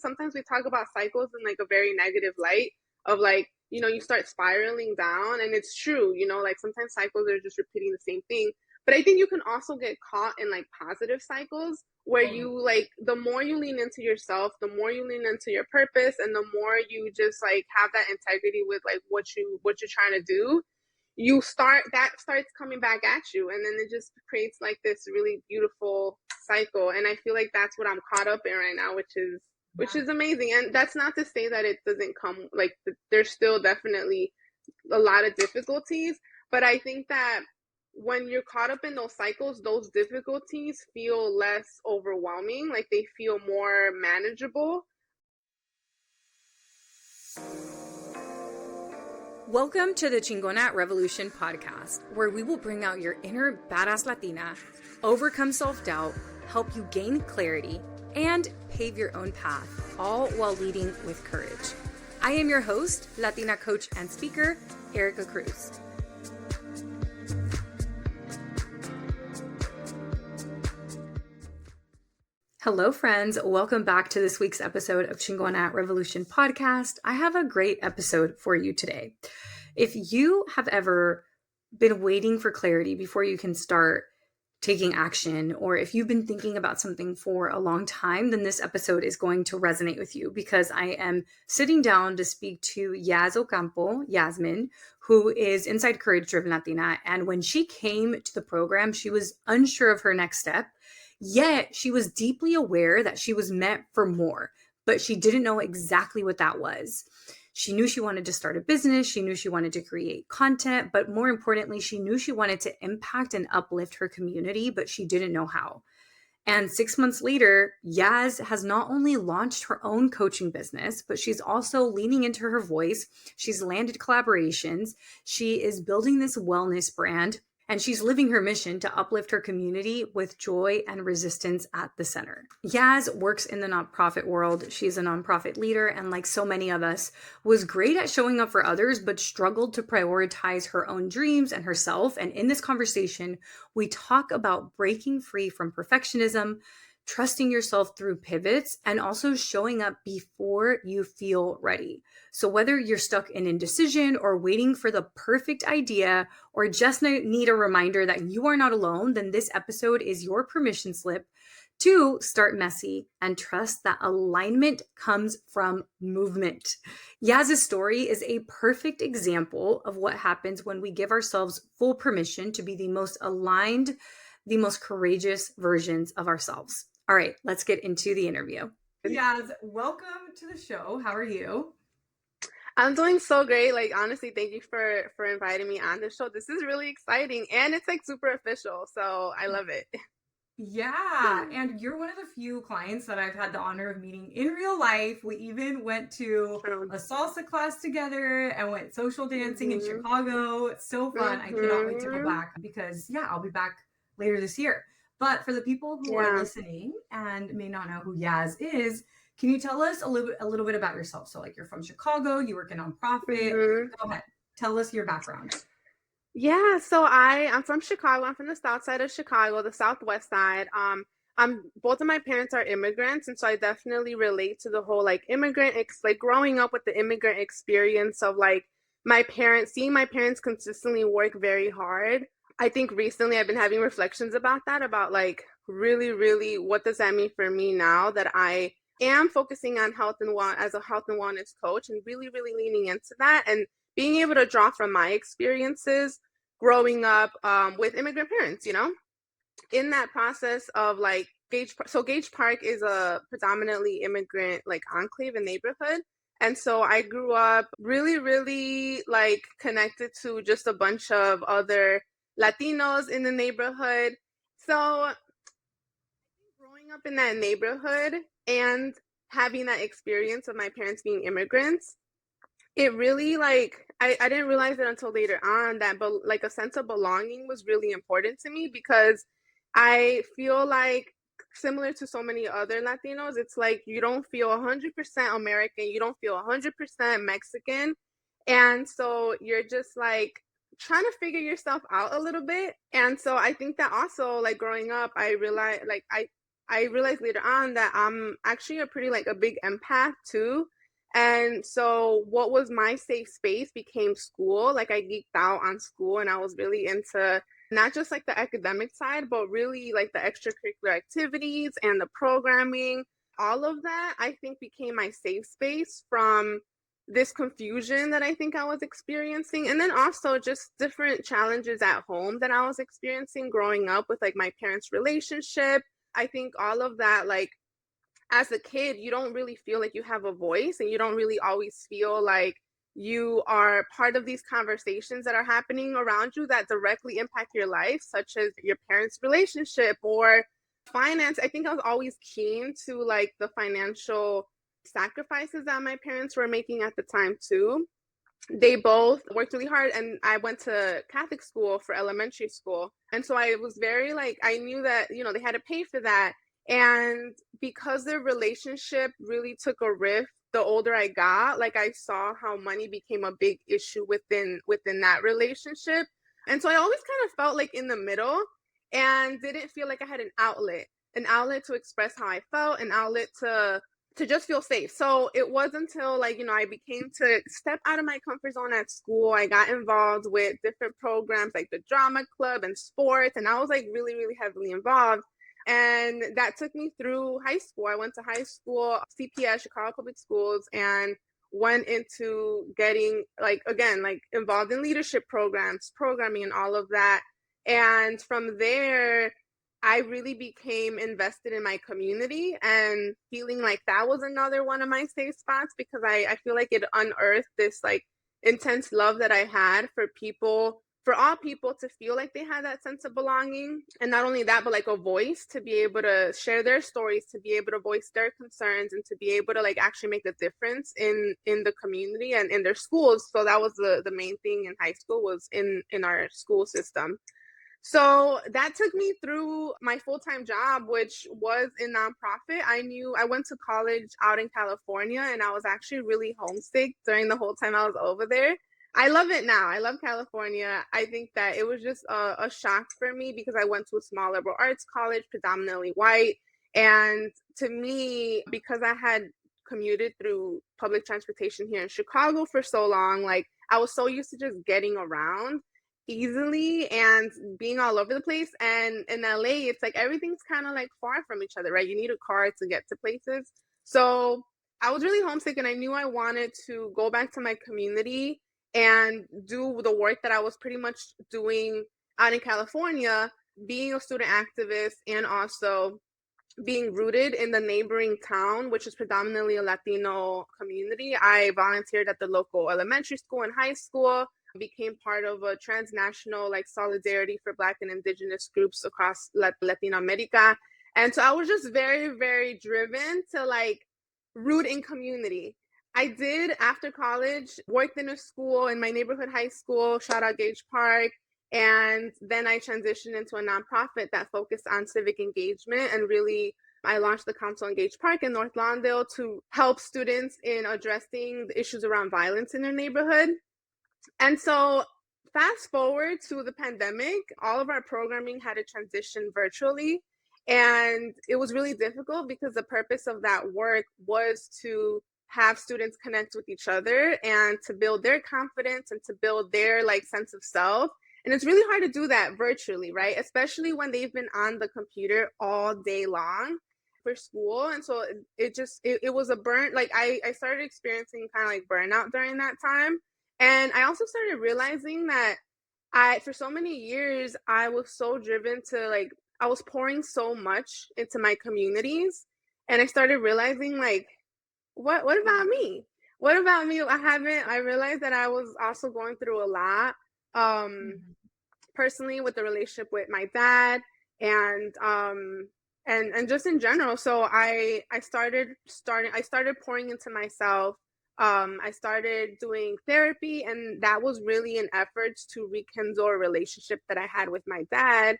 sometimes we talk about cycles in like a very negative light of like, you know, you start spiraling down, and it's true, you know, like sometimes cycles are just repeating the same thing. But I think you can also get caught in like positive cycles where you like, the more you lean into yourself, the more you lean into your purpose, and the more you just like have that integrity with like what you're trying to do, that starts coming back at you, and then it just creates like this really beautiful cycle. And I feel like that's what I'm caught up in right now, which is amazing. And that's not to say that it doesn't come, like there's still definitely a lot of difficulties, but I think that when you're caught up in those cycles, those difficulties feel less overwhelming, like they feel more manageable. Welcome to the Chingona Revolution Podcast, where we will bring out your inner badass Latina, overcome self-doubt, help you gain clarity, and pave your own path, all while leading with courage. I am your host, Latina coach and speaker, Erica Cruz. Hello, friends. Welcome back to this week's episode of Chingona Revolution Podcast. I have a great episode for you today. If you have ever been waiting for clarity before you can start taking action, or if you've been thinking about something for a long time, then this episode is going to resonate with you, because I am sitting down to speak to Ocampo, Jazmin, who is inside Courage Driven Latina. And when she came to the program, she was unsure of her next step. Yet she was deeply aware that she was meant for more, but she didn't know exactly what that was. She knew she wanted to start a business. She knew she wanted to create content, but more importantly, she knew she wanted to impact and uplift her community, but she didn't know how. And 6 months later, Yaz has not only launched her own coaching business, but she's also leaning into her voice. She's landed collaborations. She is building this wellness brand. And she's living her mission to uplift her community with joy and resistance at the center. Yaz works in the nonprofit world. She's a nonprofit leader, and like so many of us, was great at showing up for others, but struggled to prioritize her own dreams and herself. And in this conversation, we talk about breaking free from perfectionism, trusting yourself through pivots, and also showing up before you feel ready. So whether you're stuck in indecision or waiting for the perfect idea, or just need a reminder that you are not alone, then this episode is your permission slip to start messy and trust that alignment comes from movement. Yaz's story is a perfect example of what happens when we give ourselves full permission to be the most aligned, the most courageous versions of ourselves. All right, let's get into the interview. Yaz, welcome to the show. How are you? I'm doing so great. Like, honestly, thank you for inviting me on the show. This is really exciting, and it's like super official, so I love it. Yeah, and you're one of the few clients that I've had the honor of meeting in real life. We even went to a salsa class together and went social dancing in Chicago. It's so fun. I cannot wait to go back, because I'll be back later this year. But for the people who are listening and may not know who Yaz is, can you tell us a little bit about yourself? So like, you're from Chicago, you work in a nonprofit. Go ahead. Tell us your background. Yeah, so I'm from Chicago. I'm from the south side of Chicago, the southwest side. Both of my parents are immigrants, and so I definitely relate to the whole like like growing up with the immigrant experience of like seeing my parents consistently work very hard. I think recently I've been having reflections about that, about like really, really what does that mean for me now that I am focusing on health and as a health and wellness coach, and really, really leaning into that and being able to draw from my experiences growing up with immigrant parents, you know, in that process of like Gage Park is a predominantly immigrant like enclave and neighborhood. And so I grew up really, really like connected to just a bunch of other Latinos in the neighborhood. So growing up in that neighborhood and having that experience of my parents being immigrants, it really like, I didn't realize it until later on that, but like a sense of belonging was really important to me, because I feel like, similar to so many other Latinos, it's like you don't feel 100% American, you don't feel 100% Mexican. And so you're just like trying to figure yourself out a little bit. And so I think that also like growing up, I realized like I realized later on that I'm actually a big empath too. And so what was my safe space became school. Like I geeked out on school and I was really into not just like the academic side, but really like the extracurricular activities and the programming. All of that I think became my safe space from this confusion that I think I was experiencing. And then also just different challenges at home that I was experiencing growing up with like my parents' relationship. I think all of that, like as a kid, you don't really feel like you have a voice and you don't really always feel like you are part of these conversations that are happening around you that directly impact your life, such as your parents' relationship or finance. I think I was always keen to like the financial sacrifices that my parents were making at the time too. They both worked really hard and I went to Catholic school for elementary school. And so I was very like, I knew that, they had to pay for that. And because their relationship really took a rift the older I got, like I saw how money became a big issue within that relationship. And so I always kind of felt like in the middle and didn't feel like I had an outlet to express how I felt, an outlet to just feel safe. So it wasn't until like, I became to step out of my comfort zone at school. I got involved with different programs like the drama club and sports. And I was like really, really heavily involved. And that took me through high school. I went to high school, CPS, Chicago Public Schools, and went into getting like, again, like involved in leadership programs, programming and all of that. And from there, I really became invested in my community and feeling like that was another one of my safe spots because I feel like it unearthed this like intense love that I had for people, for all people to feel like they had that sense of belonging. And not only that, but like a voice to be able to share their stories, to be able to voice their concerns and to be able to like actually make a difference in the community and in their schools. So that was the main thing in high school was in our school system. So that took me through my full-time job, which was in nonprofit. I went to college out in California and I was actually really homesick during the whole time I was over there. I love it now. I love California. I think that it was just a shock for me because I went to a small liberal arts college, predominantly white. And to me, because I had commuted through public transportation here in Chicago for so long, like I was so used to just getting around easily and being all over the place. And in LA, it's like everything's kind of like far from each other, right? You need a car to get to places. So I was really homesick and I knew I wanted to go back to my community and do the work that I was pretty much doing out in California, being a student activist and also being rooted in the neighboring town, which is predominantly a Latino community. I volunteered at the local elementary school and high school, became part of a transnational like solidarity for Black and Indigenous groups across Latin America. And so I was just very, very driven to like root in community. I did after college, worked in a school in my neighborhood high school, shout out Gage Park. And then I transitioned into a nonprofit that focused on civic engagement and really I launched the Council on Gage Park in North Lawndale to help students in addressing the issues around violence in their neighborhood. And so fast forward to the pandemic, all of our programming had to transition virtually. And it was really difficult because the purpose of that work was to have students connect with each other and to build their confidence and to build their like sense of self. And it's really hard to do that virtually, right? Especially when they've been on the computer all day long for school. And so it was a burn, like I started experiencing kind of like burnout during that time. And I also started realizing that for so many years, I was so driven to like, I was pouring so much into my communities. And I started realizing like, what about me? What about me? I realized that I was also going through a lot. Mhm. Personally with the relationship with my dad and and just in general. So I started pouring into myself. I started doing therapy and that was really an effort to rekindle a relationship that I had with my dad.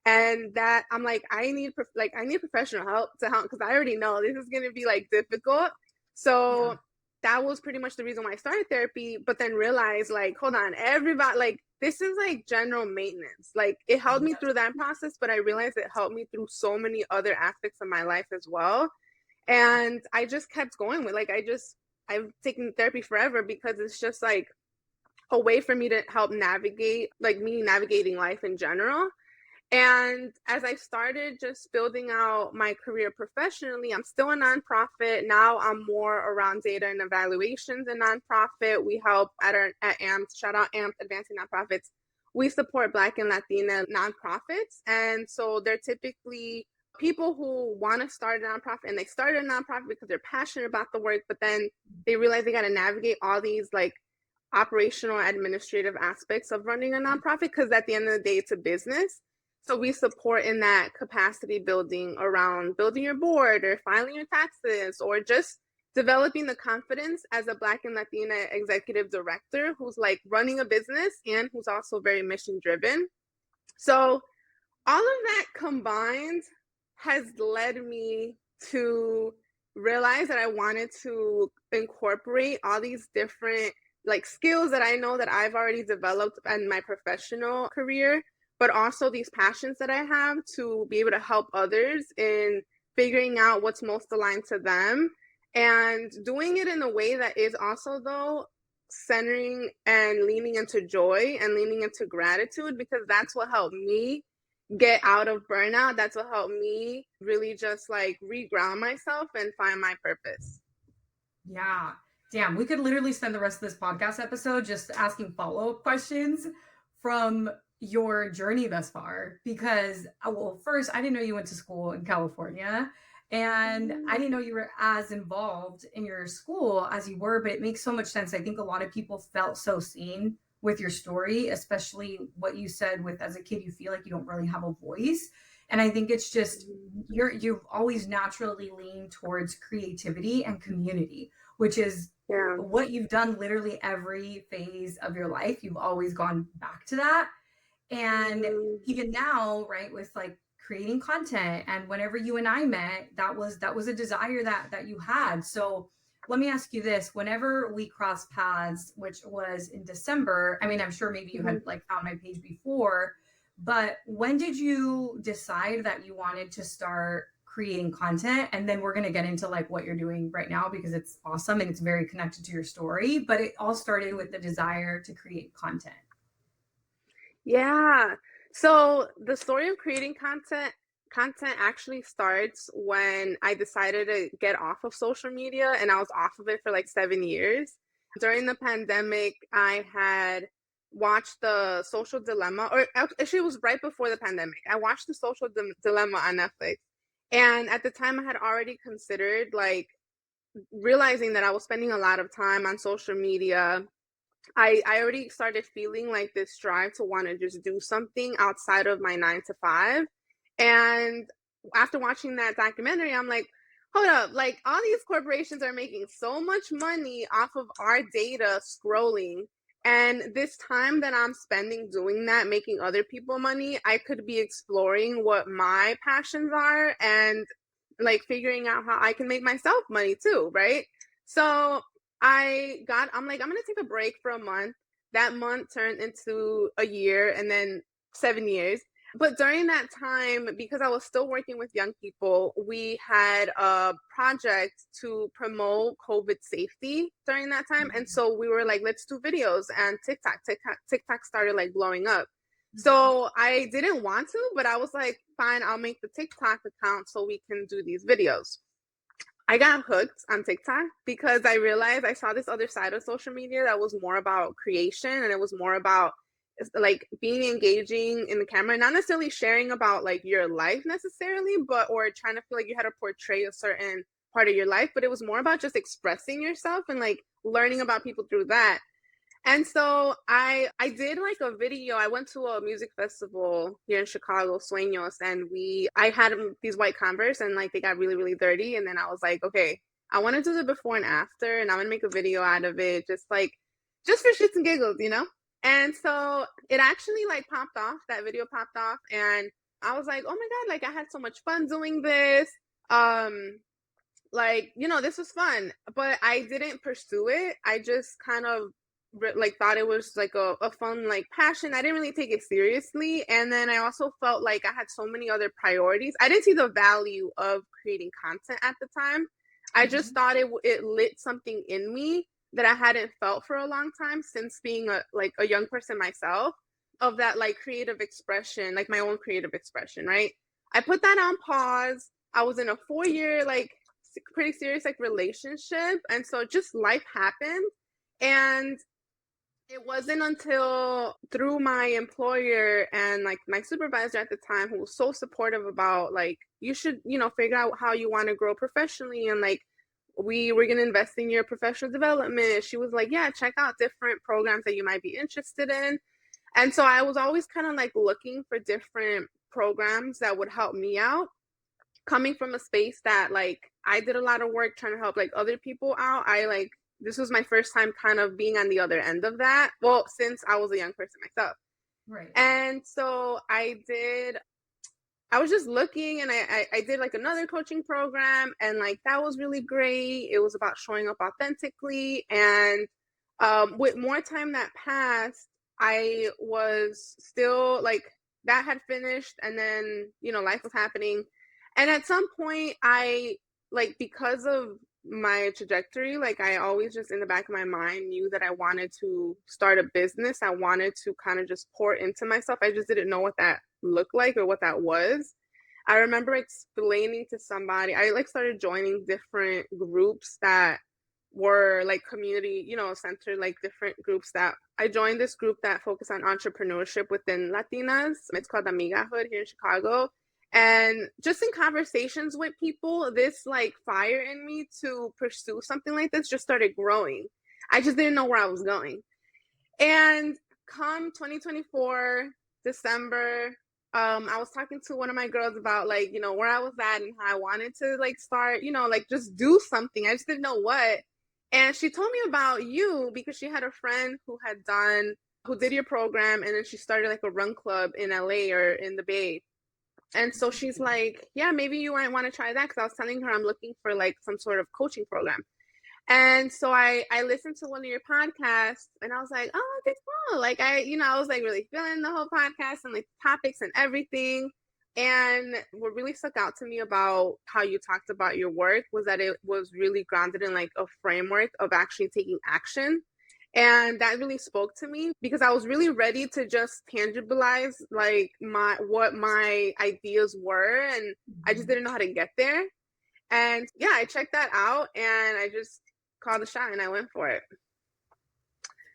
And that I'm like, I need professional help to help because I already know this is gonna be like difficult. So Yeah. that was pretty much the reason why I started therapy, but then realized like, hold on, everybody, like, this is like general maintenance. Like, it helped me through that process, but I realized it helped me through so many other aspects of my life as well. And I just kept going with like, I've taken therapy forever because it's just like a way for me to help navigate, like me navigating life in general. And as I started just building out my career professionally, I'm still a nonprofit. Now I'm more around data and evaluations in nonprofit. We help at AMP, shout out AMP, Advancing Nonprofits. We support Black and Latina nonprofits. And so they're typically people who want to start a nonprofit, and they started a nonprofit because they're passionate about the work, but then they realize they got to navigate all these like operational administrative aspects of running a nonprofit, because at the end of the day, it's a business. So we support in that capacity building around building your board or filing your taxes or just developing the confidence as a Black and Latina executive director who's like running a business and who's also very mission driven. So all of that combined has led me to realize that I wanted to incorporate all these different like skills that I know that I've already developed in my professional career, but also these passions that I have to be able to help others in figuring out what's most aligned to them and doing it in a way that is also though centering and leaning into joy and leaning into gratitude, because that's what helped me get out of burnout. That's what helped me really just like reground myself and find my purpose. Yeah. Damn, we could literally spend the rest of this podcast episode just asking follow-up questions from your journey thus far. Because, well, first, I didn't know you went to school in California, and I didn't know you were as involved in your school as you were, but it makes so much sense. I think a lot of people felt so seen with your story, especially what you said with as a kid, you feel like you don't really have a voice. And I think it's just you've always naturally leaned towards creativity and community, which is what you've done literally every phase of your life. You've always gone back to that. And even now, right, with like creating content, and whenever you and I met, that was a desire that you had. So let me ask you this: whenever we crossed paths, which was in December, I mean, I'm sure maybe you had like found my page before, but when did you decide that you wanted to start creating content? And then we're going to get into like what you're doing right now, because it's awesome and it's very connected to your story, but it all started with the desire to create content. Yeah. So the story of creating content actually starts when I decided to get off of social media, and I was off of it for like 7 years. During the pandemic, I had watched The Social Dilemma, or actually it was right before the pandemic. I watched The Social Dilemma on Netflix. And at the time I had already considered like realizing that I was spending a lot of time on social media. I already started feeling like this drive to want to just do something outside of my 9 to 5. And after watching that documentary, I'm like, hold up, like all these corporations are making so much money off of our data scrolling. And this time that I'm spending doing that, making other people money, I could be exploring what my passions are and like figuring out how I can make myself money too, right? So I'm like, I'm gonna take a break for a month. That month turned into a year and then 7 years. But during that time, because I was still working with young people, we had a project to promote COVID safety during that time. And so we were like, let's do videos and TikTok started like blowing up. So I didn't want to, but I was like, fine, I'll make the TikTok account so we can do these videos. I got hooked on TikTok because I realized I saw this other side of social media that was more about creation, and it was more about like being engaging in the camera, not necessarily sharing about like your life necessarily, but or trying to feel like you had to portray a certain part of your life, but it was more about just expressing yourself and like learning about people through that. And so I did like a video. I went to a music festival here in Chicago, Sueños, and I had these white Converse, and like they got really, really dirty. And then I was like, okay, I want to do the before and after, and I'm gonna make a video out of it, just for shits and giggles, you know? And so it actually like popped off, that video popped off, and I was like, oh my God, like I had so much fun doing this. like, this was fun, but I didn't pursue it. I just kind of like thought it was like a fun like passion. I didn't really take it seriously. And then I also felt like I had so many other priorities. I didn't see the value of creating content at the time. I just Mhm. thought it lit something in me that I hadn't felt for a long time since being a young person myself, of that like creative expression, like my own creative expression, right? I put that on pause. I was in a 4 year like pretty serious like relationship, and so just life happened. And it wasn't until through my employer and like my supervisor at the time, who was so supportive about like, you should, figure out how you want to grow professionally, and like we were going to invest in your professional development. She was like, yeah, check out different programs that you might be interested in. And so I was always kind of like looking for different programs that would help me out, coming from a space that like I did a lot of work trying to help like other people out. I like, this was my first time kind of being on the other end of that. Well, since I was a young person myself. Right. And so I was just looking, and I did like another coaching program, and like that was really great. It was about showing up authentically. And with more time that passed, I was still like, that had finished, and then, life was happening. And at some point, I like, because of my trajectory, like I always just in the back of my mind knew that I wanted to start a business. I wanted to kind of just pour into myself. I just didn't know what that looked like or what that was. I remember explaining to somebody, I like started joining different groups that were like community, centered, like different groups. That I joined this group that focused on entrepreneurship within Latinas. It's called Amiga Hood here in Chicago. And just in conversations with people, this like fire in me to pursue something like this just started growing. I just didn't know where I was going. And come 2024, December, I was talking to one of my girls about like, where I was at and how I wanted to like start, like just do something. I just didn't know what. And she told me about you because she had a friend who did your program, and then she started like a run club in LA or in the Bay. And so she's like, yeah, maybe you might want to try that. Because I was telling her I'm looking for like some sort of coaching program. And so I listened to one of your podcasts, and I was like, oh, okay, cool. Like I was like really feeling the whole podcast and like topics and everything. And what really stuck out to me about how you talked about your work was that it was really grounded in like a framework of actually taking action. And that really spoke to me because I was really ready to just tangibilize like what my ideas were, and I just Mhm. didn't know how to get there. And yeah, I checked that out, and I just called a shot and I went for it.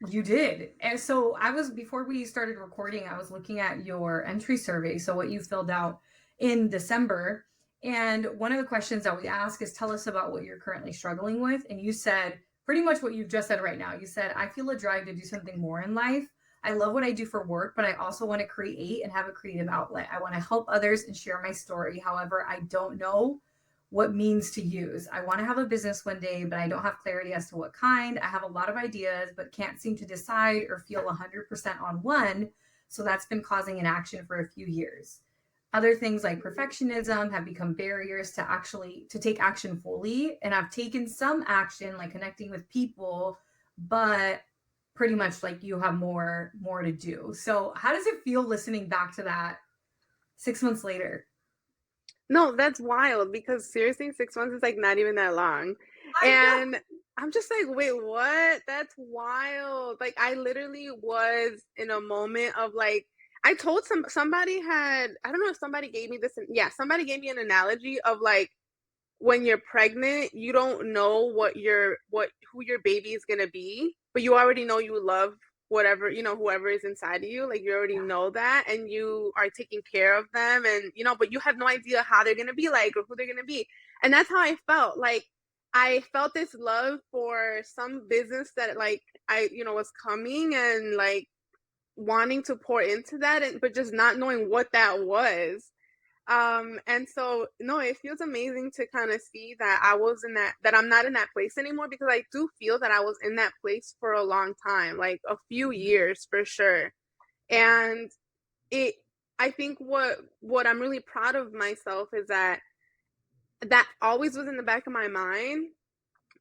You did. And so before we started recording, I was looking at your entry survey. So what you filled out in December. And one of the questions that we ask is tell us about what you're currently struggling with. And you said pretty much what you've just said right now. You said, I feel a drive to do something more in life. I love what I do for work, but I also want to create and have a creative outlet. I want to help others and share my story. However, I don't know what means to use. I want to have a business one day, but I don't have clarity as to what kind. I have a lot of ideas, but can't seem to decide or feel 100% on one. So that's been causing inaction for a few years. Other things like perfectionism have become barriers to take action fully. And I've taken some action, like connecting with people, but pretty much like you have more to do. So how does it feel listening back to that 6 months later? No, that's wild because seriously, 6 months is like not even that long. I know. And I'm just like, wait, what? That's wild. Like I literally was in a moment of like, I told somebody had, I don't know if somebody gave me this, yeah, somebody gave me an analogy of like, when you're pregnant, you don't know who your baby is gonna be, but you already know you love whatever, whoever is inside of you. Like you already Yeah. know that, and you are taking care of them, and but you have no idea how they're gonna be like or who they're gonna be. And that's how I felt. Like I felt this love for some business that like I, was coming, and like wanting to pour into that, and but just not knowing what that was. And so no, it feels amazing to kind of see that I was in that I'm not in that place anymore, because I do feel that I was in that place for a long time, like a few Mhm. years for sure. Yeah. And it I think what I'm really proud of myself is that that always was in the back of my mind,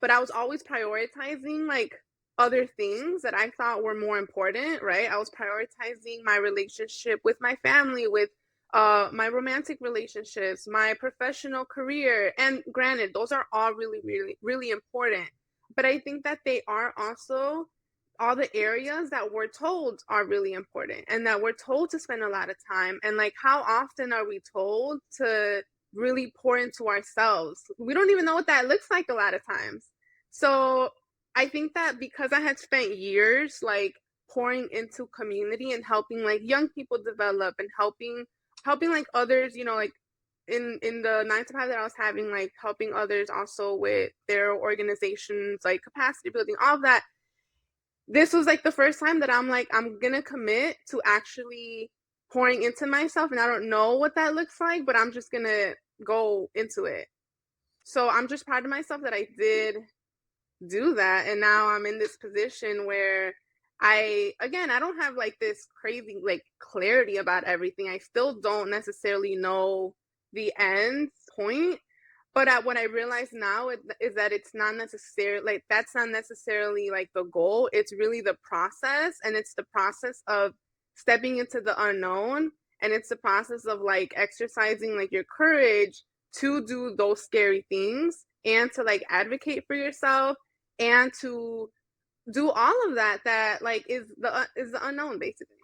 but I was always prioritizing like other things that I thought were more important, right? I was prioritizing my relationship with my family, with my romantic relationships, my professional career. And granted, those are all really, really, really important. But I think that they are also all the areas that we're told are really important and that we're told to spend a lot of time. And like, how often are we told to really pour into ourselves? We don't even know what that looks like a lot of times. So I think that because I had spent years like pouring into community and helping like young people develop and helping like others, you know, like in the 9 to 5 that I was having, like helping others also with their organizations, like capacity building, all of that. This was like the first time that I'm like, I'm gonna commit to actually pouring into myself, and I don't know what that looks like, but I'm just gonna go into it. So I'm just proud of myself that I did do that, and now I'm in this position where I don't have like this crazy like clarity about everything. I still don't necessarily know the end point, but what I realize now is that it's not necessarily like that's not necessarily like the goal. It's really the process, and it's the process of stepping into the unknown, and it's the process of like exercising like your courage to do those scary things and to like advocate for yourself and to do all of that like is the unknown basically.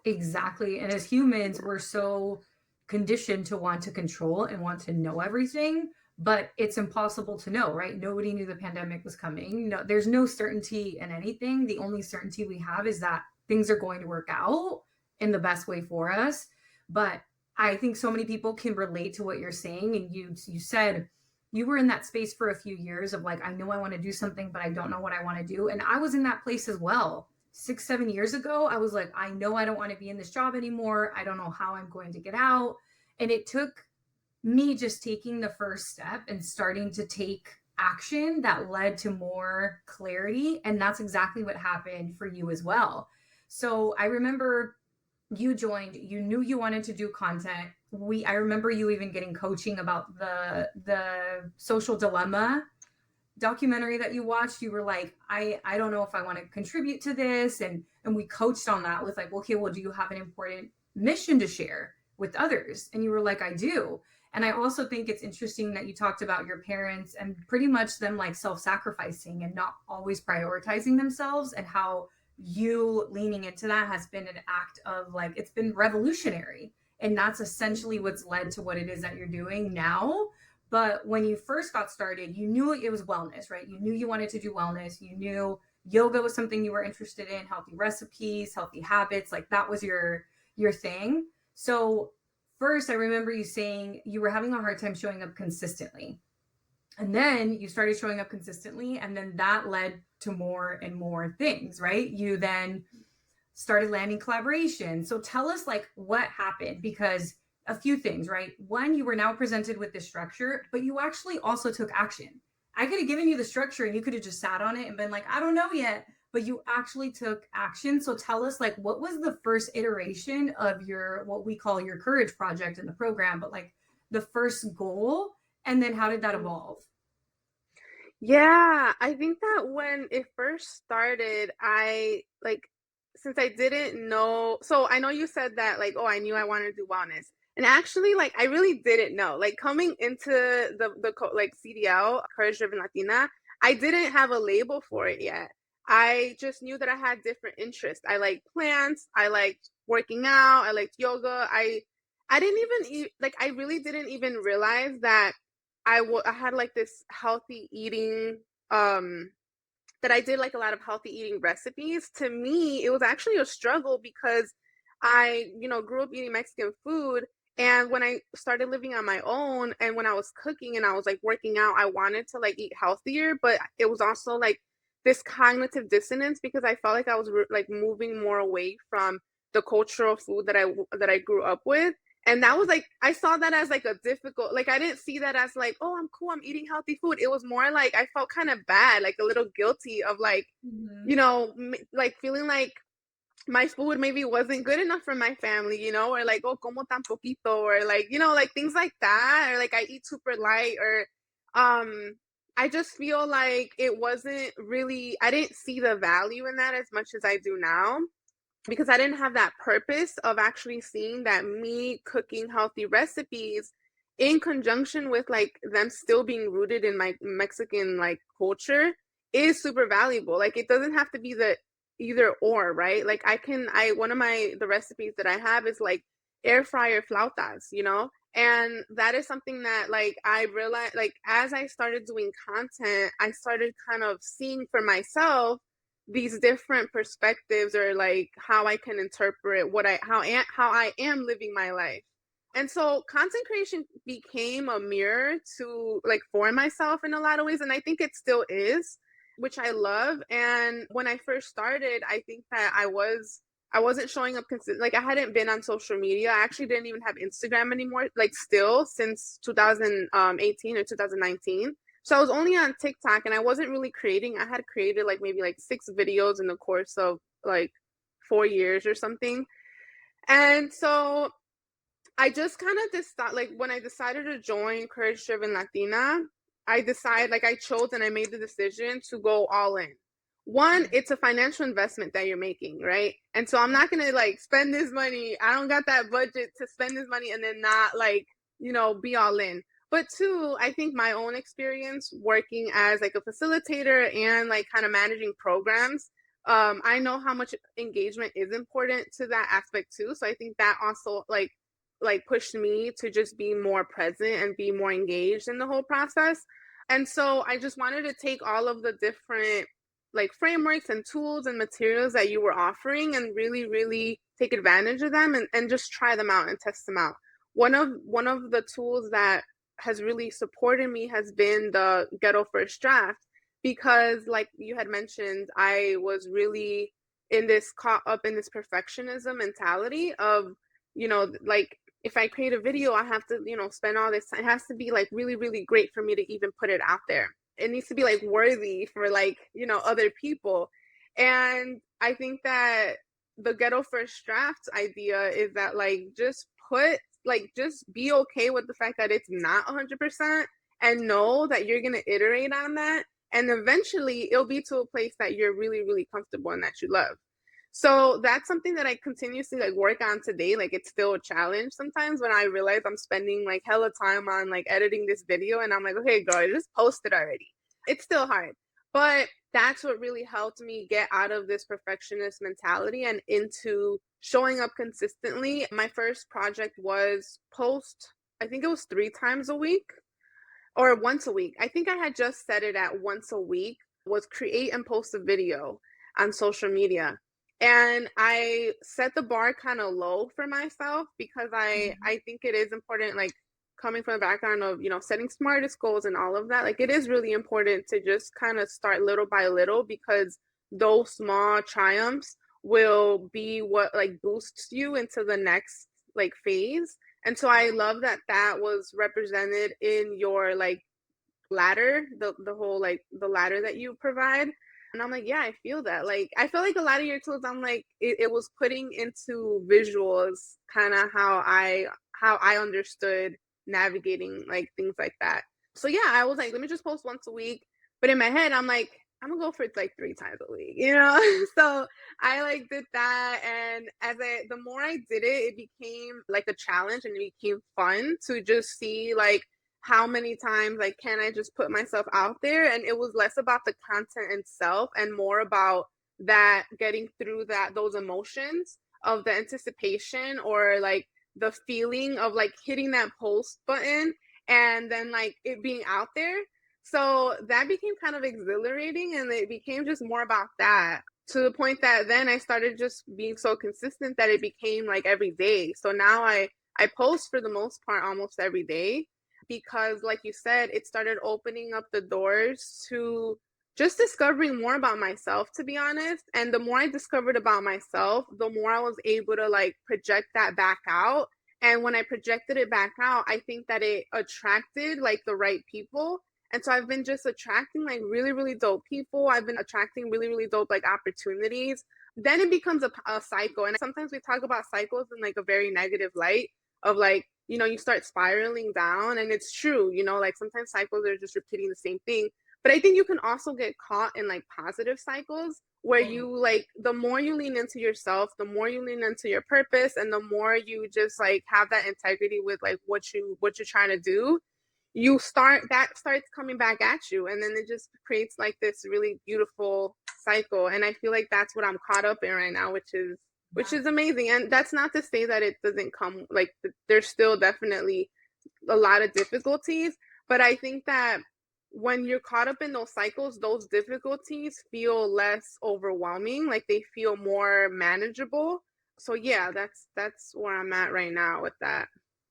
Exactly. And as humans, we're so conditioned to want to control and want to know everything, but it's impossible to know, right? Nobody knew the pandemic was coming. No, there's no certainty in anything. The only certainty we have is that things are going to work out in the best way for us. But I think so many people can relate to what you're saying. And you said you were in that space for a few years of like, I know I want to do something, but I don't know what I want to do. And I was in that place as well. 6, 7 years ago, I was like, I know I don't want to be in this job anymore. I don't know how I'm going to get out. And it took me just taking the first step and starting to take action that led to more clarity. And that's exactly what happened for you as well. So I remember you joined, you knew you wanted to do content. I remember you even getting coaching about the social dilemma documentary that you watched. You were like, I don't know if I want to contribute to this, and we coached on that with like, okay, well, do you have an important mission to share with others? And you were like, I do. And I also think it's interesting that you talked about your parents and pretty much them like self-sacrificing and not always prioritizing themselves, and how you leaning into that has been an act of like, it's been revolutionary. And that's essentially what's led to what it is that you're doing now. But when you first got started, you knew it was wellness, right? You knew you wanted to do wellness. You knew yoga was something you were interested in, healthy recipes, healthy habits, like that was your thing. So first, I remember you saying you were having a hard time showing up consistently. And then you started showing up consistently, and then that led to more and more things, right? You then started landing collaboration. So tell us like what happened, because a few things, right? One, you were now presented with this structure, but you actually also took action. I could have given you the structure and you could have just sat on it and been like, I don't know yet, but you actually took action. So tell us like, what was the first iteration of your, what we call your courage project in the program, but like the first goal, and then how did that evolve? Yeah, I think that when it first started, I like since I didn't know, so I know you said that like, oh, I knew I wanted to do wellness. And actually like I really didn't know. Like coming into like CDL, Courage Driven Latina, I didn't have a label for it yet. I just knew that I had different interests. I like plants, I liked working out, I liked yoga. I didn't even like I really didn't even realize that I had like this healthy eating that I did like a lot of healthy eating recipes. To me, it was actually a struggle because I, grew up eating Mexican food. And when I started living on my own and when I was cooking and I was like working out, I wanted to like eat healthier, but it was also like this cognitive dissonance because I felt like I was like moving more away from the cultural food that I grew up with. And that was like I saw that as like a difficult, like I didn't see that as like, oh, I'm cool, I'm eating healthy food. It was more like I felt kind of bad, like a little guilty of like, Mm-hmm. like feeling like my food maybe wasn't good enough for my family, or like, oh, como tan poquito, or like, like things like that, or like I eat super light, or I just feel like it wasn't really, I didn't see the value in that as much as I do now, because I didn't have that purpose of actually seeing that me cooking healthy recipes in conjunction with like them still being rooted in my Mexican like culture is super valuable. Like it doesn't have to be the either or, right? Like I one of the recipes that I have is like air fryer flautas, And that is something that like I realized, like as I started doing content, I started kind of seeing for myself these different perspectives, or like how I can interpret how I am living my life. And so content creation became a mirror to like for myself in a lot of ways, and I think it still is, which I love. And when I first started, I think that I wasn't showing up consistent. Like I hadn't been on social media. I actually didn't even have Instagram anymore, like still since 2018 or 2019. So I was only on TikTok, and I wasn't really creating. I had created like maybe like 6 videos in the course of like 4 years or something. And so I just kind of decided, like when I decided to join Courage Driven Latina, I chose and I made the decision to go all in. One, it's a financial investment that you're making, right? And so I'm not going to like spend this money. I don't got that budget to spend this money and then not like, be all in. But two, I think my own experience working as like a facilitator and like kind of managing programs, I know how much engagement is important to that aspect too. So I think that also like pushed me to just be more present and be more engaged in the whole process. And so I just wanted to take all of the different like frameworks and tools and materials that you were offering and really, really take advantage of them, and just try them out and test them out. One of the tools that has really supported me has been the Ghetto First Draft, because like you had mentioned, I was really caught up in this perfectionism mentality of, like if I create a video, I have to, spend all this time. It has to be like really, really great for me to even put it out there. It needs to be like worthy for like, other people. And I think that the Ghetto First Draft idea is that like just be okay with the fact that it's not 100%, and know that you're going to iterate on that. And eventually it'll be to a place that you're really, really comfortable and that you love. So that's something that I continuously like work on today. Like it's still a challenge sometimes when I realize I'm spending like hella time on like editing this video, and I'm like, okay, girl, just post it already. It's still hard. But that's what really helped me get out of this perfectionist mentality and into showing up consistently. My first project was post, I think it was 3 times a week or once a week. I think I had just set it at once a week, was create and post a video on social media. And I set the bar kind of low for myself, because I think it is important, like coming from the background of, setting smartest goals and all of that. Like it is really important to just kind of start little by little, because those small triumphs will be what like boosts you into the next like phase. And so I love that that was represented in your like ladder, the whole like the ladder that you provide. And I'm like, yeah, I feel that. Like I feel like a lot of your tools, I'm like, it was putting into visuals kind of how I understood navigating like things like that. So yeah, I was like, let me just post once a week. But in my head, I'm like, I'm gonna go for it like 3 times a week, So I like did that, and the more I did it, it became like a challenge, and it became fun to just see like how many times like can I just put myself out there. And it was less about the content itself and more about that getting through those emotions of the anticipation, or like the feeling of like hitting that post button and then like it being out there. So that became kind of exhilarating, and it became just more about that, to the point that then I started just being so consistent that it became like every day. So now I post for the most part almost every day, because like you said, it started opening up the doors to just discovering more about myself, to be honest. And the more I discovered about myself, the more I was able to like project that back out. And when I projected it back out, I think that it attracted like the right people. And so I've been just attracting like really, really dope people. I've been attracting really, really dope like opportunities. Then it becomes a cycle. And sometimes we talk about cycles in like a very negative light of like, you start spiraling down. And it's true, like sometimes cycles are just repeating the same thing. But I think you can also get caught in like positive cycles where you like the more you lean into yourself, the more you lean into your purpose, and the more you just like have that integrity with like what you're trying to do, that starts coming back at you, and then it just creates like this really beautiful cycle. And I feel like that's what I'm caught up in right now, which is amazing. And that's not to say that it doesn't come, like there's still definitely a lot of difficulties, but I think that when you're caught up in those cycles, those difficulties feel less overwhelming, like they feel more manageable. So yeah, that's where I'm at right now with that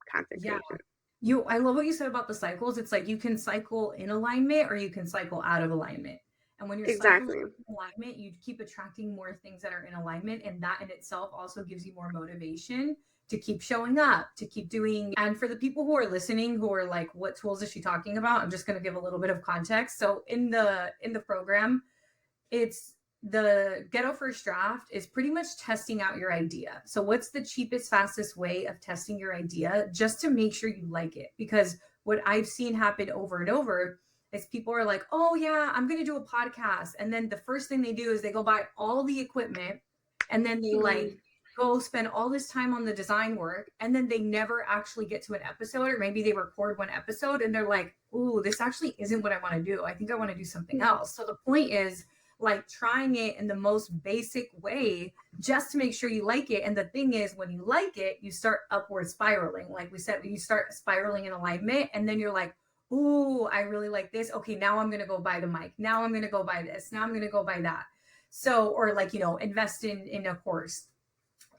Yeah. contemplation. I love what you said about the cycles. It's like you can cycle in alignment or you can cycle out of alignment. And when you're cycling Exactly. in alignment, you keep attracting more things that are in alignment. And that in itself also gives you more motivation to keep showing up, to keep doing. And for the people who are listening, who are like, what tools is she talking about? I'm just going to give a little bit of context. So in the program, it's the Ghetto First Draft is pretty much testing out your idea. So what's the cheapest, fastest way of testing your idea just to make sure you like it? Because what I've seen happen over and over is people are like, oh yeah, I'm going to do a podcast. And then the first thing they do is they go buy all the equipment, and then they like go spend all this time on the design work, and then they never actually get to an episode, or maybe they record one episode and they're like, ooh, this actually isn't what I want to do. I think I want to do something else. So the point is like trying it in the most basic way just to make sure you like it. And the thing is, when you like it, you start upward spiraling. Like we said, you start spiraling in alignment, and then you're like, ooh, I really like this. Okay, now I'm going to go buy the mic. Now I'm going to go buy this. Now I'm going to go buy that. So, or like, invest in a course.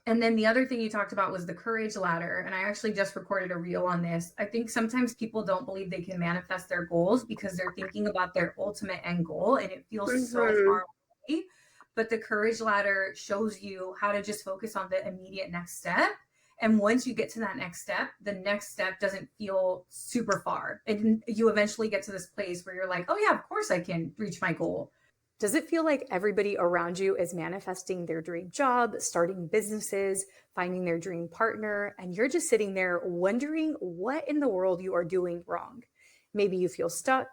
And then the other thing you talked about was the courage ladder. And I actually just recorded a reel on this. I think sometimes people don't believe they can manifest their goals because they're thinking about their ultimate end goal and it feels so far away. But the courage ladder shows you how to just focus on the immediate next step. And once you get to that next step, the next step doesn't feel super far. And you eventually get to this place where you're like, oh yeah, of course I can reach my goal. Does it feel like everybody around you is manifesting their dream job, starting businesses, finding their dream partner, and you're just sitting there wondering what in the world you are doing wrong? Maybe you feel stuck,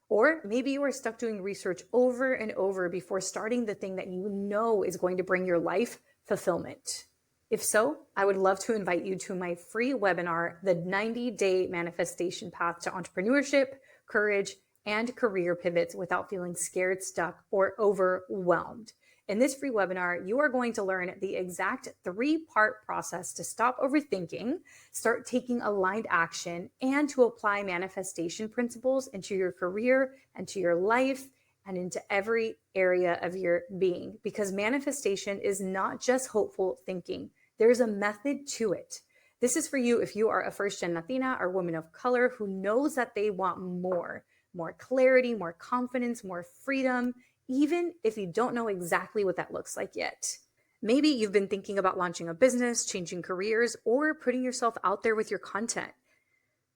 or maybe you are stuck doing research over and over before starting the thing that you know is going to bring your life fulfillment. If so, I would love to invite you to my free webinar, The 90-Day Manifestation Path to Entrepreneurship, Courage, and Career Pivots Without Feeling Scared, Stuck, or Overwhelmed. In this free webinar, you are going to learn the exact 3-part process to stop overthinking, start taking aligned action, and to apply manifestation principles into your career and to your life and into every area of your being. Because manifestation is not just hopeful thinking. There's a method to it. This is for you if you are a first-gen Latina or woman of color who knows that they want more clarity, more confidence, more freedom, even if you don't know exactly what that looks like yet. Maybe you've been thinking about launching a business, changing careers, or putting yourself out there with your content,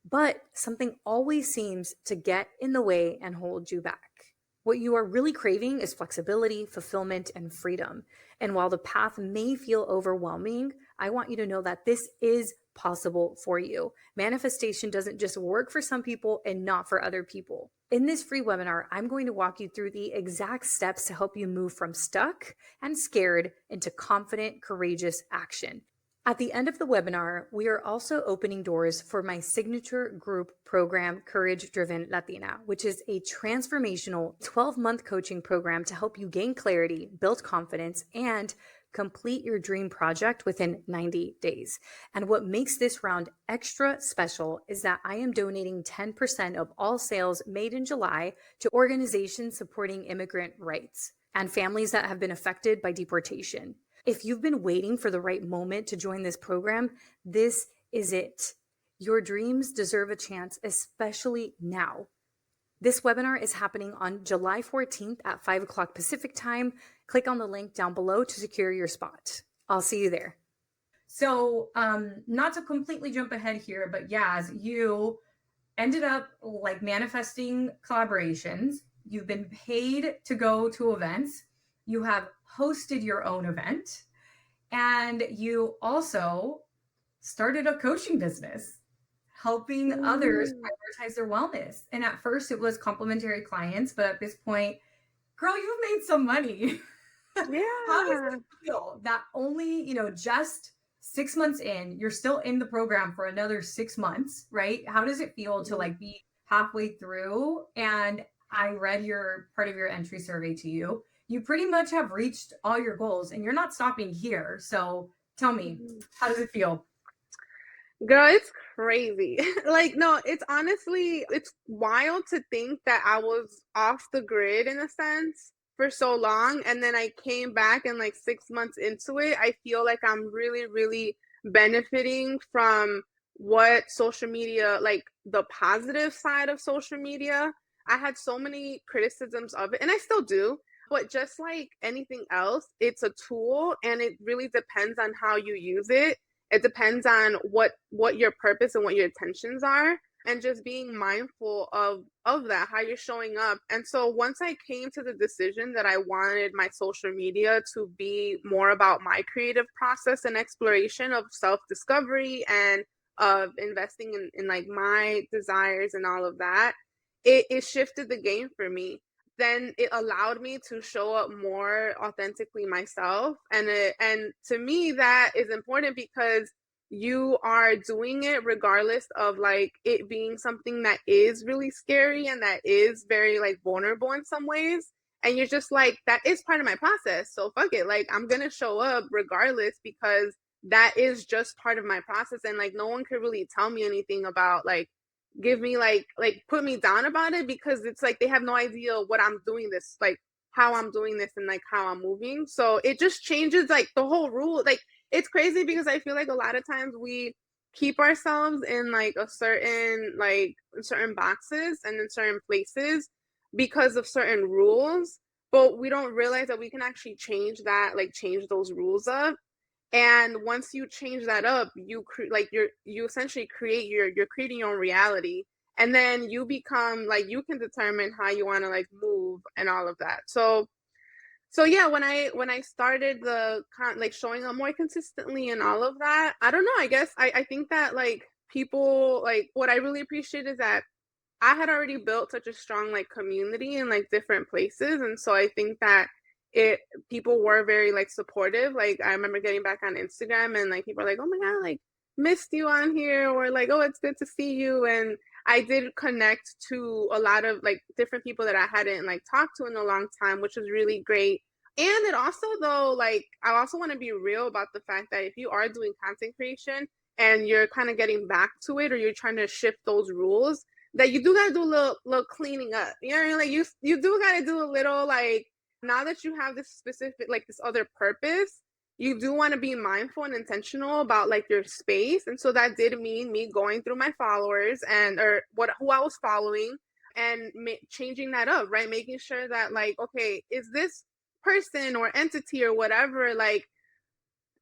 but something always seems to get in the way and hold you back. What you are really craving is flexibility, fulfillment, and freedom. And while the path may feel overwhelming, I want you to know that this is possible for you. Manifestation doesn't just work for some people and not for other people. In this free webinar, I'm going to walk you through the exact steps to help you move from stuck and scared into confident, courageous action. At the end of the webinar, we are also opening doors for my signature group program, Courage Driven Latina, which is a transformational 12-month coaching program to help you gain clarity, build confidence, and complete your dream project within 90 days. And what makes this round extra special is that I am donating 10% of all sales made in July to organizations supporting immigrant rights and families that have been affected by deportation. If you've been waiting for the right moment to join this program, this is it. Your dreams deserve a chance, especially now. This webinar is happening on July 14th at 5 o'clock Pacific time. Click on the link down below to secure your spot. I'll see you there. So not to completely jump ahead here, but Yaz, you ended up like manifesting collaborations. You've been paid to go to events. You have hosted your own event. And you also started a coaching business, helping others Mm, prioritize their wellness. And at first it was complimentary clients, but at this point, girl, you've made some money. How does yeah. it feel that only, just 6 months in, you're still in the program for another 6 months, right? How does it feel to like be halfway through? And I read your part of your entry survey to you. You pretty much have reached all your goals and you're not stopping here. So tell me, Mhm. how does it feel? Girl, it's crazy. Like, no, it's honestly, it's wild to think that I was off the grid in a sense for so long. And then I came back and like 6 months into it, I feel like I'm really, really benefiting from what social media, like the positive side of social media. I had so many criticisms of it, and I still do. But just like anything else, it's a tool and it really depends on how you use it. It depends on what your purpose and what your intentions are, and just being mindful of that, how you're showing up. And so once I came to the decision that I wanted my social media to be more about my creative process and exploration of self-discovery and of investing in like my desires and all of that, it shifted the game for me. Then it allowed me to show up more authentically myself, and to me that is important because you are doing it regardless of like it being something that is really scary and that is very like vulnerable in some ways, and you're just like, that is part of my process, so fuck it, like I'm gonna show up regardless because that is just part of my process. And like no one could really tell me anything about like give me like put me down about it, because it's like they have no idea what I'm doing this, like how I'm doing this and like how I'm moving. So it just changes like the whole rule. Like it's crazy because I feel like a lot of times we keep ourselves in like a certain like in certain boxes and in certain places because of certain rules, but we don't realize that we can actually change that, like change those rules up. And once you change that up, like you essentially create you're creating your own reality, and then you become like you can determine how you want to like move and all of that. So yeah, when I started like showing up more consistently and all of that, I don't know, I guess I think that like people, like what I really appreciate is that I had already built such a strong like community in like different places, and so I think that it people were very like supportive. Like I remember getting back on Instagram and like people are like, "Oh my God, like missed you on here," or like, "Oh, it's good to see you." And I did connect to a lot of like different people that I hadn't like talked to in a long time, which was really great. And it also though, like I also want to be real about the fact that if you are doing content creation and you're kind of getting back to it, or you're trying to shift those rules, that you do gotta do a little cleaning up. You know what I mean? Like you do gotta do a little like, now that you have this specific like this other purpose, you do want to be mindful and intentional about like your space. And so that did mean me going through my followers and or what who I was following and changing that up, right? Making sure that like, okay, is this person or entity or whatever like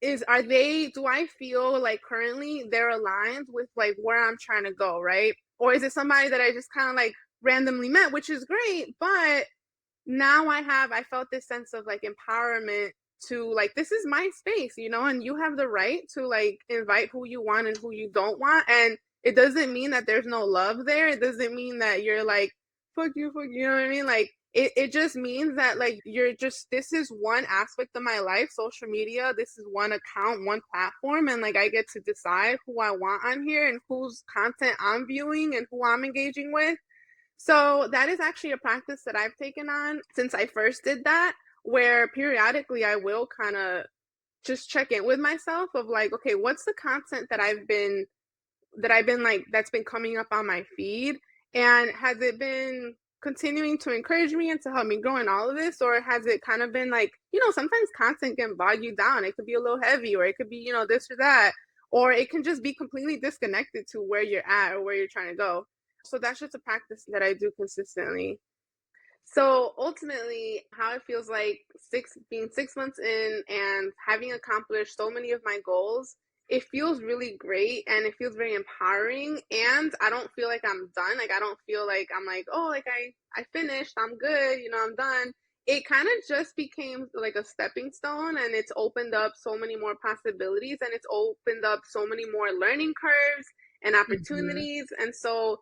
is are they do I feel like currently they're aligned with like where I'm trying to go, right? Or is it somebody that I just kind of like randomly met, which is great, but now I felt this sense of like empowerment to like, this is my space, and you have the right to like invite who you want and who you don't want. And it doesn't mean that there's no love there. It doesn't mean that you're like, fuck you know what I mean? Like it just means that like you're just, this is one aspect of my life, social media. This is one account, one platform, and like I get to decide who I want on here and whose content I'm viewing and who I'm engaging with. So that is actually a practice that I've taken on since I first did that, where periodically I will kind of just check in with myself of like, okay, what's the content that I've been like that's been coming up on my feed, and has it been continuing to encourage me and to help me grow in all of this, or has it kind of been like, sometimes content can bog you down. It could be a little heavy, or it could be, this or that, or it can just be completely disconnected to where you're at or where you're trying to go. So that's just a practice that I do consistently. So ultimately, how it feels like being 6 months in and having accomplished so many of my goals it feels really great and it feels very empowering, and I don't feel like I'm done. Like I don't feel like I'm like, oh, like I finished, I'm good, I'm done. It kind of just became like a stepping stone, and it's opened up so many more possibilities, and it's opened up so many more learning curves and Mhm. opportunities. And so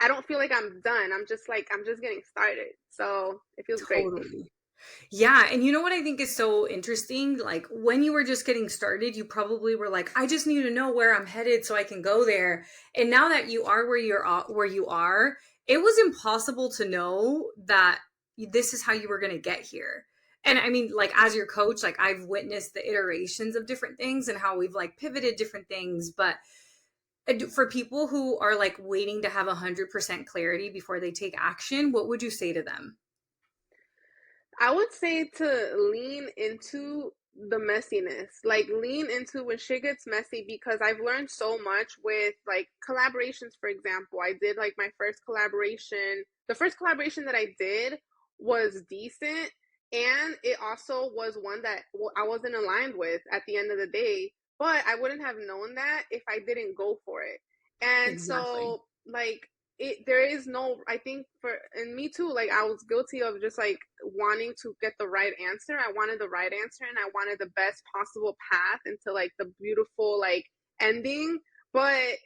I don't feel like I'm done. I'm just getting started. So it feels great. Totally. Yeah, and you know what I think is so interesting? Like when you were just getting started, you probably were like, I just need to know where I'm headed so I can go there. And now that you are where you are, it was impossible to know that this is how you were going to get here. And I mean, like as your coach, like I've witnessed the iterations of different things and how we've like pivoted different things, but for people who are like waiting to have 100% clarity before they take action, what would you say to them? I would say to lean into the messiness, like lean into when shit gets messy, because I've learned so much with like collaborations. For example, I did like my first collaboration. The first collaboration that I did was decent, and it also was one that I wasn't aligned with at the end of the day, but I wouldn't have known that if I didn't go for it. And Exactly. so, like, there is no, I think, for and me too, like I was guilty of just like wanting to get the right answer. I wanted the right answer, and I wanted the best possible path into like the beautiful like ending. But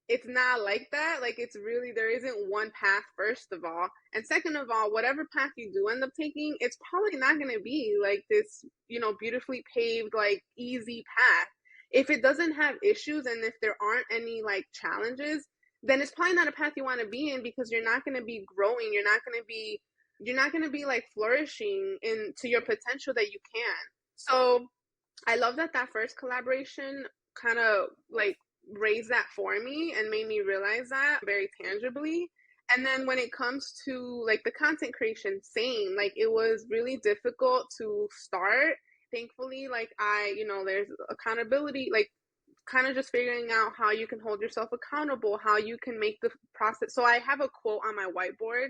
it's not like that. Like it's really, there isn't one path, first of all. And second of all, whatever path you do end up taking, it's probably not going to be like this, beautifully paved, like easy path. If it doesn't have issues, and if there aren't any like challenges, then it's probably not a path you want to be in, because you're not going to be growing. You're not going to be like flourishing into your potential that you can. So I love that first collaboration kind of like raised that for me and made me realize that very tangibly. And then when it comes to like the content creation, same. Like it was really difficult to start. Thankfully, like there's accountability, like kind of just figuring out how you can hold yourself accountable, how you can make the process. So I have a quote on my whiteboard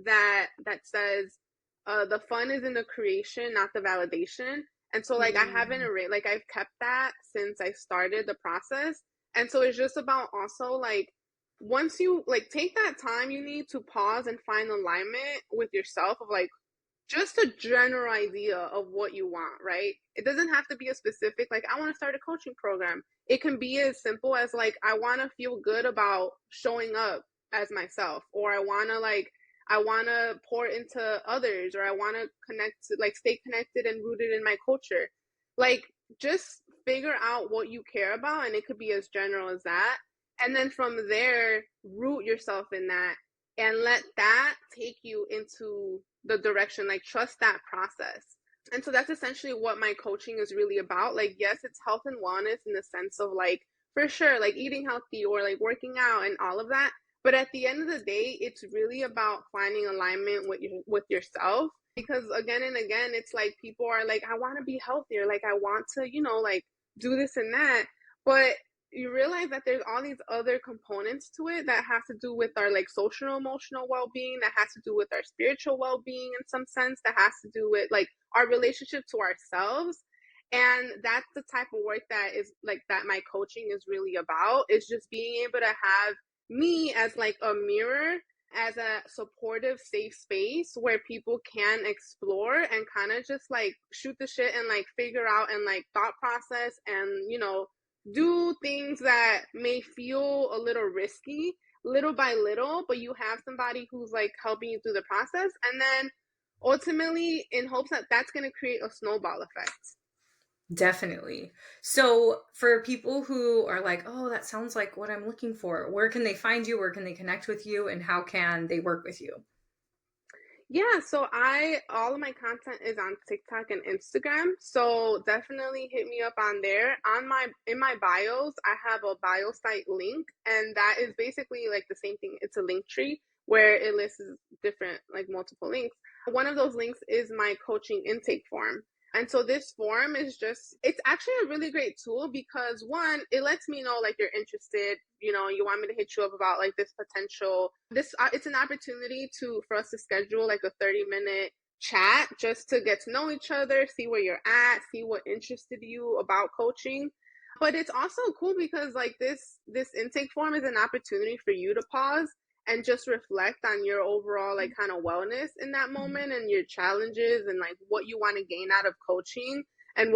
that says, "The fun is in the creation, not the validation." And so like I haven't Mm. like I've kept that since I started the process. And so it's just about also like once you like take that time you need to pause and find alignment with yourself of like just a general idea of what you want, right? It doesn't have to be a specific, like, I want to start a coaching program. It can be as simple as, like, I want to feel good about showing up as myself, or I want to pour into others, or I want to connect, like, stay connected and rooted in my culture. Like, just figure out what you care about, and it could be as general as that. And then from there, root yourself in that and let that take you into the direction, like trust that process. And so that's essentially what my coaching is really about. Like, yes, it's health and wellness in the sense of like, for sure, like eating healthy or like working out and all of that. But at the end of the day, it's really about finding alignment with yourself. Because again and again, it's like people are like, I want to be healthier. Like, I want to, like do this and that. But you realize that there's all these other components to it that has to do with our like social emotional well-being, that has to do with our spiritual well-being in some sense, that has to do with like our relationship to ourselves. And that's the type of work that is like that my coaching is really about, is just being able to have me as like a mirror, as a supportive safe space where people can explore and kind of just like shoot the shit and like figure out and like thought process and do things that may feel a little risky little by little, but you have somebody who's like helping you through the process, and then ultimately in hopes that that's going to create a snowball effect. Definitely. So, for people who are like, oh, that sounds like what I'm looking for, where can they find you? Where can they connect with you? And how can they work with you? Yeah, so I all of my content is on TikTok and Instagram. So definitely hit me up on there. On my in my bios, I have a bio site link, and that is basically like the same thing. It's a link tree where it lists different like multiple links. One of those links is my coaching intake form. And so this form is just, it's actually a really great tool because one, it lets me know like you're interested, you want me to hit you up about like this potential, it's an opportunity for us to schedule like a 30-minute chat just to get to know each other, see where you're at, see what interested you about coaching. But it's also cool because like this intake form is an opportunity for you to pause and just reflect on your overall like kind of wellness in that moment and your challenges and like what you want to gain out of coaching and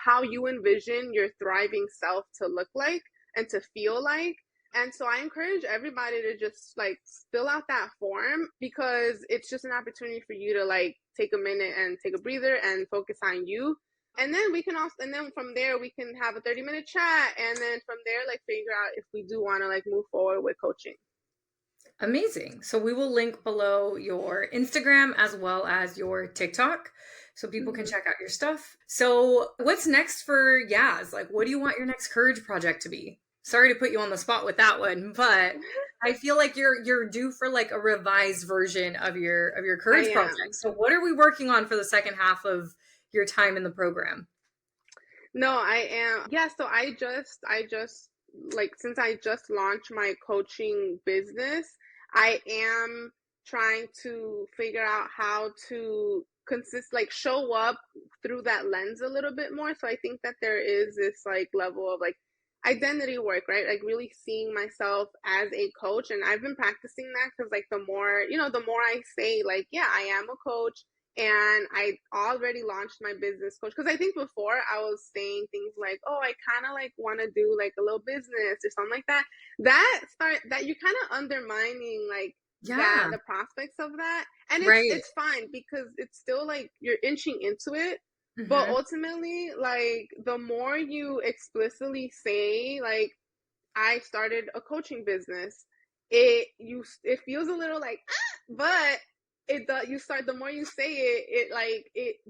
how you envision your thriving self to look like and to feel like. And so I encourage everybody to just like fill out that form because it's just an opportunity for you to like take a minute and take a breather and focus on you. And then and then from there we can have a 30-minute chat. And then from there, like figure out if we do want to like move forward with coaching. Amazing. So we will link below your Instagram as well as your TikTok so people can check out your stuff. So what's next for Yaz? Like, what do you want your next Courage project to be? Sorry to put you on the spot with that one, but I feel like you're due for like a revised version of your Courage project. So what are we working on for the second half of your time in the program? No, I am. Yeah, so I just like since I just launched my coaching business, I am trying to figure out how to show up through that lens a little bit more. So I think that there is this like level of like identity work, right? Like really seeing myself as a coach. And I've been practicing that because like the more I say like, yeah, I am a coach and I already launched my business coach. Because I think before I was saying things like, oh, I kind of like want to do like a little business or something like that. That you're kind of undermining like the prospects of that. And it's fine because it's still like you're inching into it. But ultimately, like the more you explicitly say, like I started a coaching business, it feels a little like but the more you say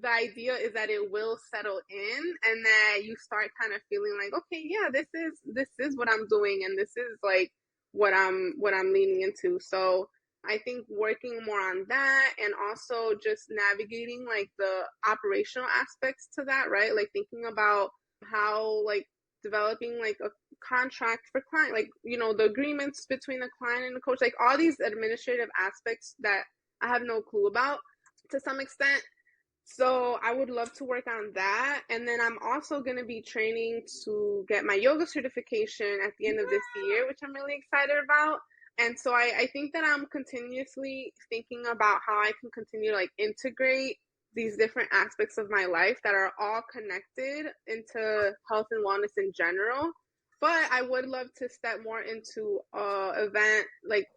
the idea is that it will settle in and that you start kind of feeling like, okay, yeah, this is what I'm doing and this is like what I'm leaning into. So I think working more on that and also just navigating like the operational aspects to that, right? Like thinking about how like developing like a contract for client, like, the agreements between the client and the coach, like all these administrative aspects that I have no clue about to some extent. So I would love to work on that. And then I'm also going to be training to get my yoga certification at the end of this year, which I'm really excited about. And so I think that I'm continuously thinking about how I can continue to like integrate these different aspects of my life that are all connected into health and wellness in general. But I would love to step more into event, like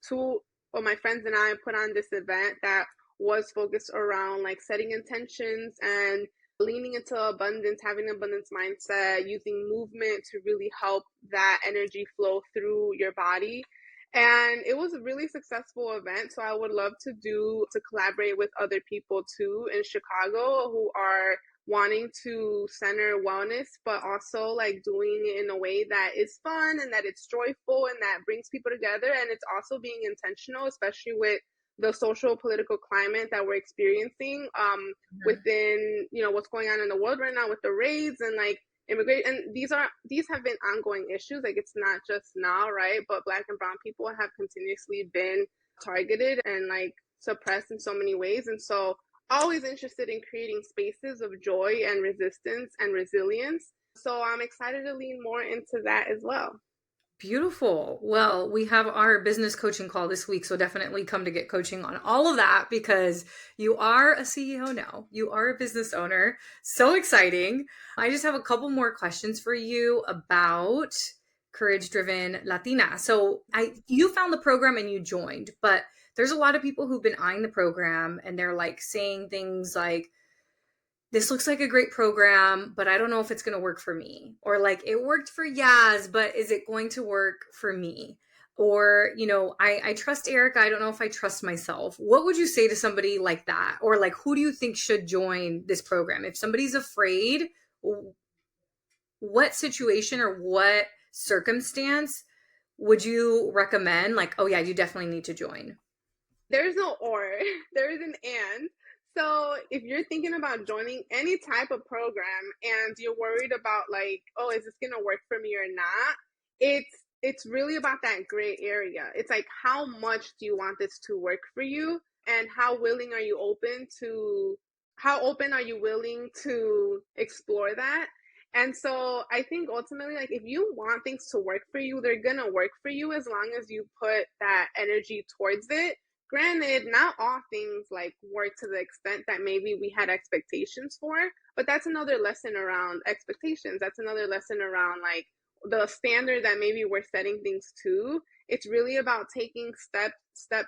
two of my friends and I put on this event that was focused around like setting intentions and leaning into abundance, having an abundance mindset, using movement to really help that energy flow through your body. And it was a really successful event. So I would love to collaborate with other people too in Chicago who are wanting to center wellness, but also like doing it in a way that is fun and that it's joyful and that brings people together. And it's also being intentional, especially with the social political climate that we're experiencing within what's going on in the world right now with the raids and like immigration. And these have been ongoing issues. Like it's not just now, right? But Black and brown people have continuously been targeted and like suppressed in so many ways. And so always interested in creating spaces of joy and resistance and resilience. So I'm excited to lean more into that as well. Beautiful. Well, we have our business coaching call this week, so definitely come to get coaching on all of that because you are a CEO now. You are a business owner. So exciting. I just have a couple more questions for you about Courage Driven Latina. So you found the program and you joined, but there's a lot of people who've been eyeing the program and they're like saying things like, this looks like a great program, but I don't know if it's going to work for me. Or like, it worked for Yaz, but is it going to work for me? Or, I trust Erica. I don't know if I trust myself. What would you say to somebody like that? Or like, who do you think should join this program? If somebody's afraid, what situation or what circumstance would you recommend? Like, oh yeah, you definitely need to join. There's no or, there is an and. So if you're thinking about joining any type of program and you're worried about like, oh, is this going to work for me or not? It's really about that gray area. It's like, how much do you want this to work for you? And how open are you willing to explore that? And so I think ultimately, like, if you want things to work for you, they're gonna work for you as long as you put that energy towards it. Granted, not all things like work to the extent that maybe we had expectations for, but that's another lesson around expectations. That's another lesson around like the standard that maybe we're setting things to. It's really about taking step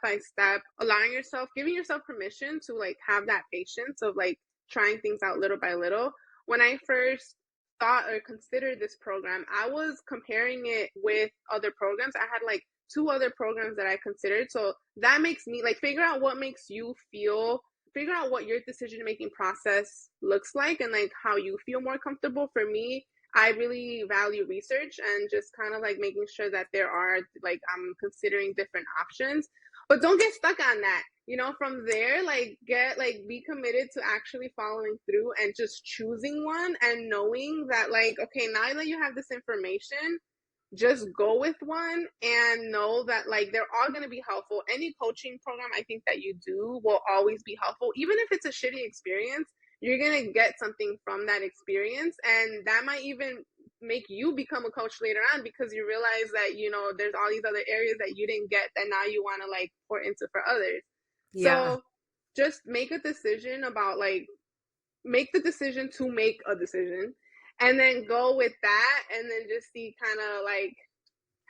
by step, allowing yourself, giving yourself permission to like have that patience of like trying things out little by little. When I first thought or considered this program, I was comparing it with other programs. I had like two other programs that I considered. So that makes me like figure out what makes you feel, figure out what your decision making process looks like and like how you feel more comfortable. For me, I really value research and just kind of like making sure that there are like I'm considering different options. But don't get stuck on that. From there, like be committed to actually following through and just choosing one and knowing that like, okay, now that you have this information, just go with one and know that like they're all going to be helpful. Any coaching program I think that you do will always be helpful. Even if it's a shitty experience, you're going to get something from that experience, and that might even make you become a coach later on because you realize that there's all these other areas that you didn't get that now you want to like pour into for others. Yeah. So just make a decision about like make the decision to make a decision and then go with that and then just see kind of like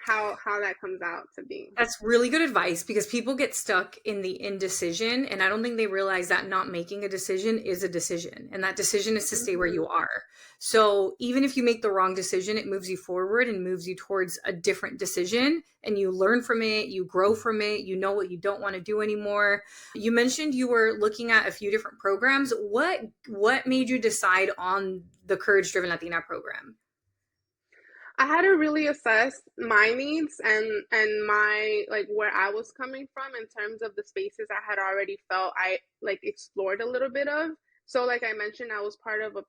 how that comes out to be. That's really good advice because people get stuck in the indecision, and I don't think they realize that not making a decision is a decision, and that decision is to stay where you are. So even if you make the wrong decision, it moves you forward and moves you towards a different decision, and you learn from it, you grow from it, you know what you don't want to do anymore. You mentioned you were looking at a few different programs. What made you decide on the Courage Driven Latina program? I had to really assess my needs and my like where I was coming from in terms of the spaces I had already felt I like explored a little bit of. So like I mentioned, I was part of a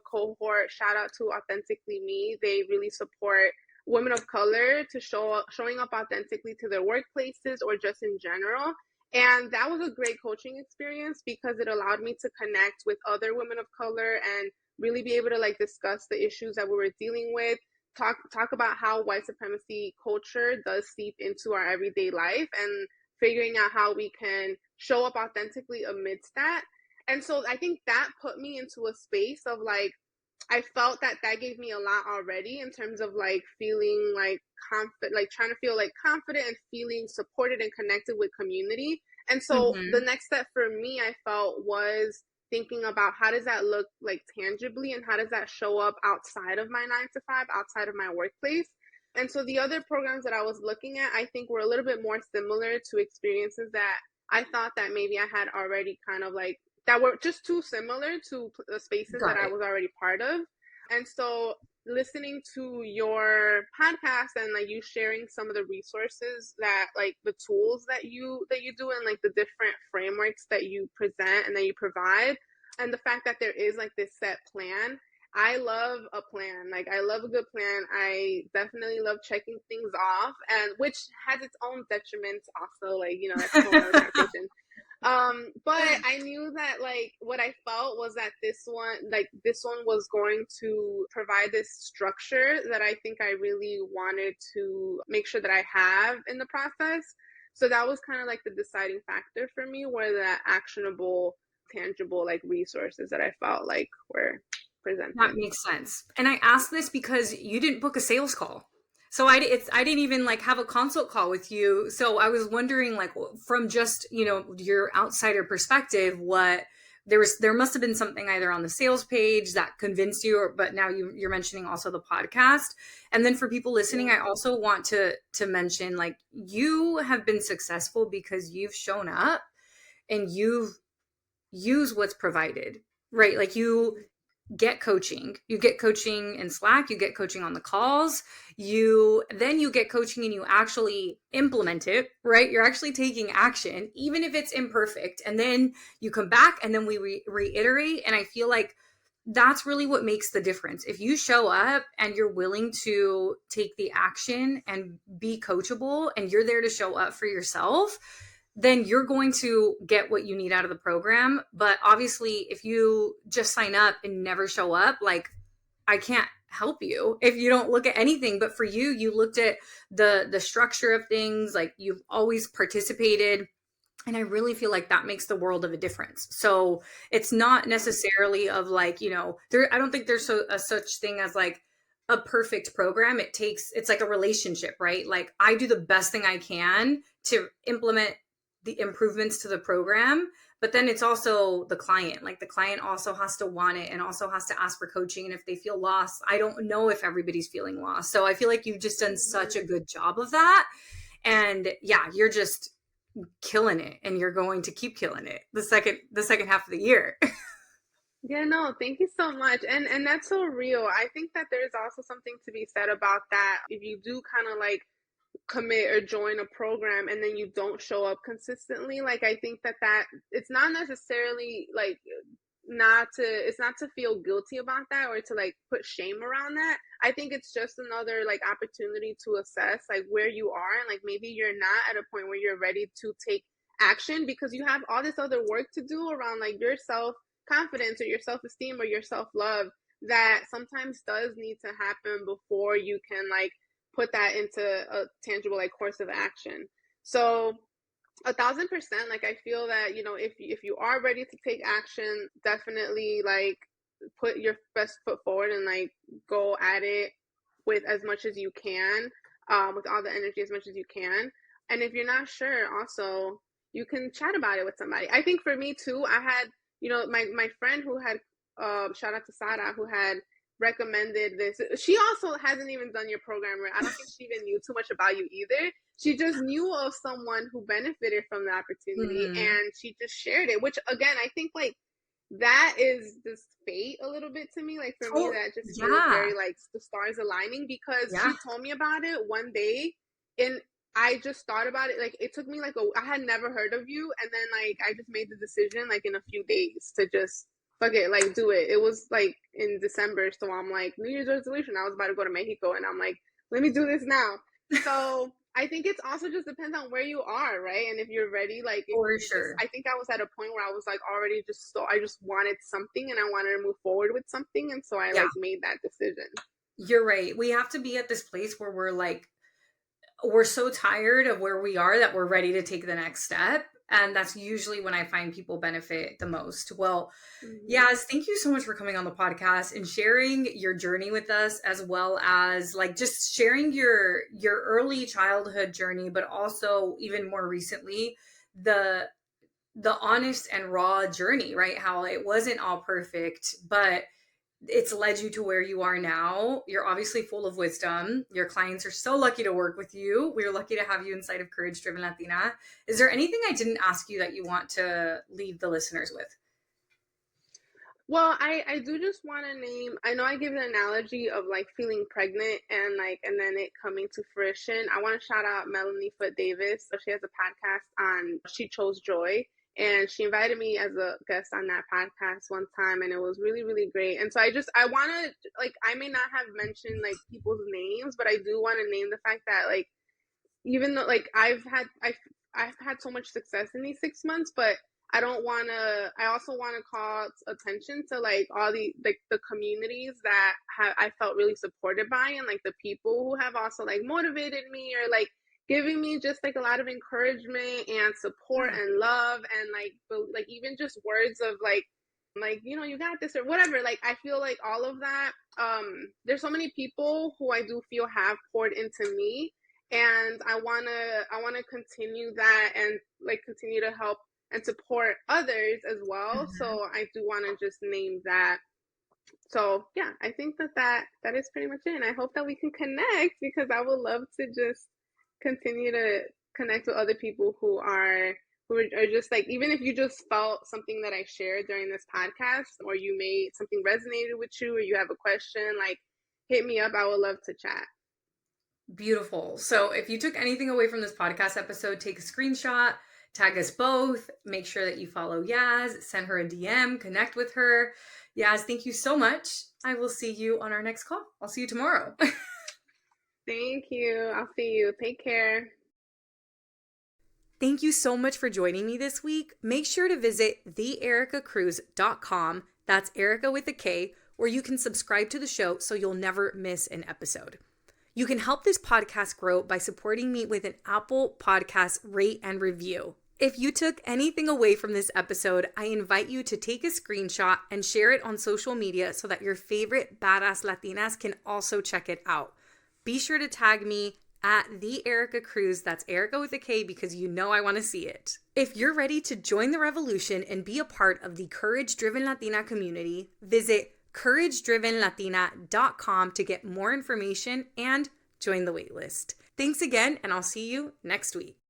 cohort. Shout out to Authentically Me. They really support women of color to showing up authentically to their workplaces or just in general. And that was a great coaching experience because it allowed me to connect with other women of color and really be able to like discuss the issues that we were dealing with, talk about how white supremacy culture does seep into our everyday life and figuring out how we can show up authentically amidst that. And so I think that put me into a space of like I felt that gave me a lot already in terms of like feeling like confident, like trying to feel like confident and feeling supported and connected with community. And so the Mm-hmm. next step for me, I felt, was thinking about how does that look like tangibly and how does that show up outside of my 9 to 5, outside of my workplace. And so the other programs that I was looking at, I think were a little bit more similar to experiences that I thought that maybe I had already kind of like that were just too similar to the spaces that Got I it. was already part of. And so listening to your podcast and like you sharing some of the resources that like the tools that you do and like the different frameworks that you present and that you provide and the fact that there is like this set plan. I love a plan. Like I love a good plan. I definitely love checking things off, and which has its own detriments also, like, that's a whole other conversation. But I knew that like what I felt was that this one was going to provide this structure that I think I really wanted to make sure that I have in the process. So that was kind of like the deciding factor for me, were the actionable, tangible like resources that I felt like were That presented. makes sense. And I asked this because you didn't book a sales call. So I didn't even like have a consult call with you. So I was wondering like from just, your outsider perspective, there must have been something either on the sales page that convinced you, but now you're mentioning also the podcast. And then for people listening, Yeah. I also want to mention like you have been successful because you've shown up and you've used what's provided, right? Like you get coaching in Slack, you get coaching on the calls, you get coaching and you actually implement it, right? You're actually taking action even if it's imperfect, and then you come back and then we reiterate. And I feel like that's really what makes the difference. If you show up and you're willing to take the action and be coachable and you're there to show up for yourself, then you're going to get what you need out of the program. But obviously, if you just sign up and never show up, like I can't help you if you don't look at anything. But for you, you looked at the structure of things, like you've always participated. And I really feel like that makes the world of a difference. So it's not necessarily of like, I don't think there's a such thing as like a perfect program. It's like a relationship, right? Like I do the best thing I can to implement the improvements to the program, but then it's also the client. Like the client also has to want it and also has to ask for coaching. And if they feel lost, I don't know if everybody's feeling lost. So I feel like you've just done such a good job of that. And yeah, you're just killing it, and you're going to keep killing it the second half of the year. Yeah, no, thank you so much. And that's so real. I think that there's also something to be said about that. If you do kind of like commit or join a program and then you don't show up consistently, like I think that it's not necessarily like it's not to feel guilty about that or to like put shame around that. I think it's just another like opportunity to assess like where you are, and like maybe you're not at a point where you're ready to take action because you have all this other work to do around like your self confidence or your self esteem or your self love that sometimes does need to happen before you can like put that into a tangible like course of action. So 1,000%, like I feel that if you are ready to take action, definitely like put your best foot forward and like go at it with as much as you can, with all the energy as much as you can. And if you're not sure, also you can chat about it with somebody. I think for me too, I had my friend who had shout out to Sara, who had recommended this. She also hasn't even done your program. I don't think she even knew too much about you either. She just knew of someone who benefited from the opportunity, and she just shared it, which again, I think like that is just fate a little bit to me. Like for me, that just feels very like the stars aligning, because she told me about it one day and I just thought about it. Like it took me like I had never heard of you, and then like I just made the decision like in a few days to just fuck it, like do it. It was like in December, so I'm like New Year's resolution. I was about to go to Mexico, and I'm like, let me do this now. So I think it's also just depends on where you are, right? And if you're ready, like For sure. I think I was at a point where I was like already I just wanted something and I wanted to move forward with something, and so I like made that decision. You're right. We have to be at this place where we're so tired of where we are that we're ready to take the next step. And that's usually when I find people benefit the most. Well, Yaz, thank you so much for coming on the podcast and sharing your journey with us, as well as like just sharing your early childhood journey, but also even more recently, the honest and raw journey, right? How it wasn't all perfect, but it's led you to where you are now. You're obviously full of wisdom. Your clients are so lucky to work with you. We're lucky to have you inside of Courage Driven Latina. Is there anything I didn't ask you that you want to leave the listeners with? Well, I do just want to name, I know I give the analogy of like feeling pregnant and then it coming to fruition. I want to shout out Melanie Foote Davis. So she has a podcast on She Chose Joy, and she invited me as a guest on that podcast one time, and it was really, really great. And so I want to, like, I may not have mentioned like people's names, but I do want to name the fact that like, even though like I've had so much success in these 6 months, but I also want to call attention to like all the communities that I felt really supported by, and like the people who have also like motivated me or like giving me just like a lot of encouragement and support and love, and like even just words of like you got this or whatever. Like I feel like all of that, there's so many people who I do feel have poured into me, and I want to continue that and like continue to help and support others as well. So I do want to just name that. So yeah, I think that is pretty much it. And I hope that we can connect, because I would love to just continue to connect with other people who are just like, even if you just felt something that I shared during this podcast, or you made something resonated with you, or you have a question, like hit me up. I would love to chat. Beautiful. So if you took anything away from this podcast episode, take a screenshot, tag us both, make sure that you follow Yaz, send her a DM, connect with her. Yaz, thank you so much. I will see you on our next call. I'll see you tomorrow. Thank you. I'll see you. Take care. Thank you so much for joining me this week. Make sure to visit theericacruz.com. That's Erica with a K, or you can subscribe to the show so you'll never miss an episode. You can help this podcast grow by supporting me with an Apple Podcast rate and review. If you took anything away from this episode, I invite you to take a screenshot and share it on social media so that your favorite badass Latinas can also check it out. Be sure to tag me at the Erica Cruz. That's Erica with a K, because you know I want to see it. If you're ready to join the revolution and be a part of the Courage Driven Latina community, visit couragedrivenlatina.com to get more information and join the waitlist. Thanks again, and I'll see you next week.